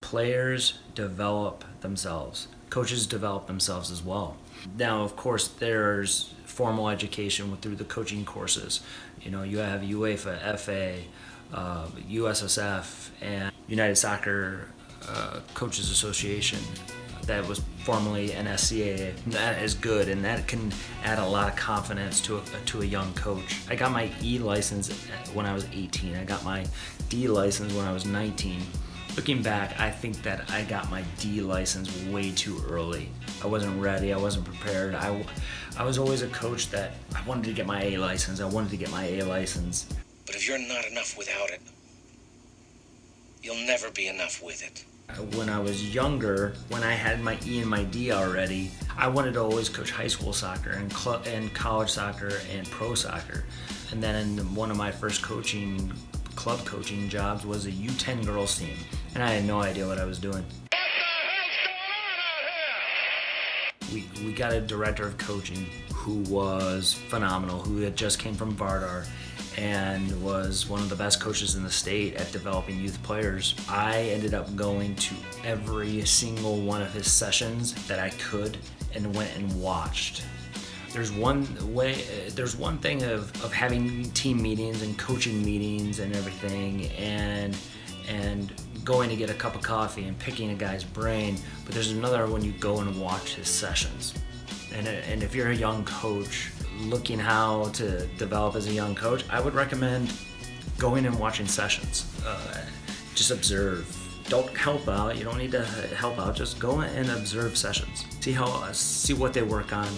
Players develop themselves. Coaches develop themselves as well. Now, of course, there's formal education through the coaching courses. You know, you have UEFA, FA, USSF, and United Soccer Coaches Association. That was formerly NSCAA. That is good, and that can add a lot of confidence to a young coach. I got my E license when I was 18. I got my D license when I was 19. Looking back, I think that I got my D license way too early. I wasn't ready. I wasn't prepared. I was always a coach that I wanted to get my A license. I wanted to get my A license. But if you're not enough without it, you'll never be enough with it. When I was younger, when I had my E and my D already, I wanted to always coach high school soccer and college soccer and pro soccer. And then one of my first club coaching jobs was a U10 girls team, and I had no idea what I was doing. What the hell's going on out here? We got a director of coaching who was phenomenal, who had just came from Vardar and was one of the best coaches in the state at developing youth players. I ended up going to every single one of his sessions that I could and went and watched. There's one thing of having team meetings and coaching meetings and everything and going to get a cup of coffee and picking a guy's brain, but there's another when you go and watch his sessions. And if you're a young coach looking how to develop as a young coach, I would recommend going and watching sessions. Just observe. Don't help out. You don't need to help out. Just go and observe sessions. See what they work on,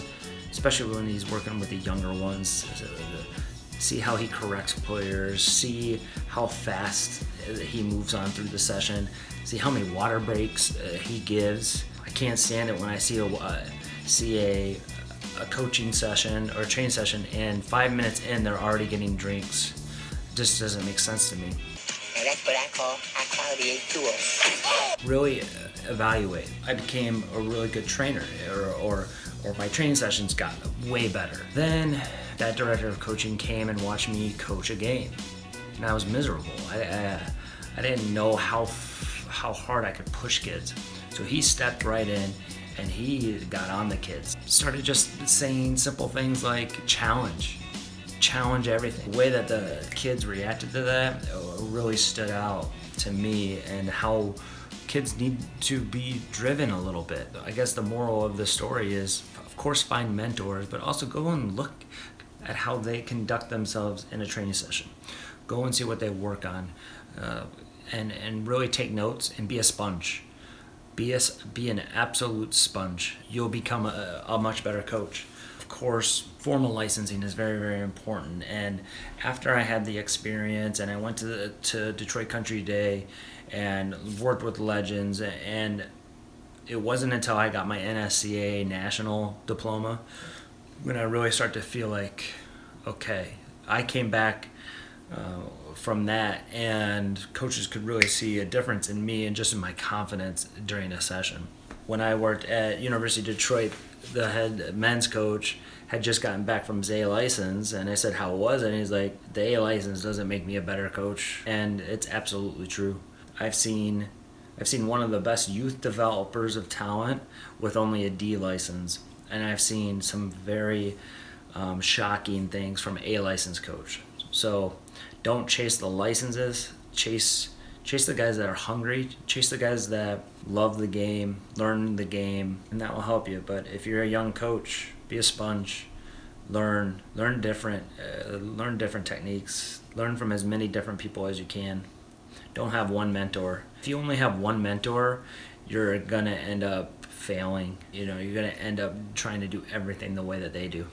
especially when he's working with the younger ones. See how he corrects players. See how fast he moves on through the session. See how many water breaks he gives. I can't stand it when I see a coaching session or a training session and 5 minutes in they're already getting drinks. It just doesn't make sense to me. And that's what I call high-quality tools. Really evaluate. I became a really good trainer, or my training sessions got way better. Then that director of coaching came and watched me coach a game, and I was miserable. I didn't know how hard I could push kids. So he stepped right in and he got on the kids. Started just saying simple things like challenge everything. The way that the kids reacted to that really stood out to me, and how kids need to be driven a little bit. I guess the moral of the story is, of course, find mentors, but also go and look at how they conduct themselves in a training session. Go and see what they work on, and really take notes and be a sponge. Be an absolute sponge. You'll become a much better coach. Of course, formal licensing is very, very important. And after I had the experience and I went to Detroit Country Day and worked with legends, and it wasn't until I got my NSCAA national diploma when I really started to feel like, okay, I came back from that, and coaches could really see a difference in me and just in my confidence during a session. When I worked at University of Detroit, the head men's coach had just gotten back from his A license, and I said, how was it? And he's like, the A license doesn't make me a better coach. And it's absolutely true. I've seen one of the best youth developers of talent with only a D license, and I've seen some very shocking things from A license coach. So don't chase the licenses, chase the guys that are hungry, chase the guys that love the game, learn the game, and that will help you. But if you're a young coach, be a sponge, learn different techniques, learn from as many different people as you can. Don't have one mentor. If you only have one mentor, you're gonna end up failing. You're gonna end up trying to do everything the way that they do.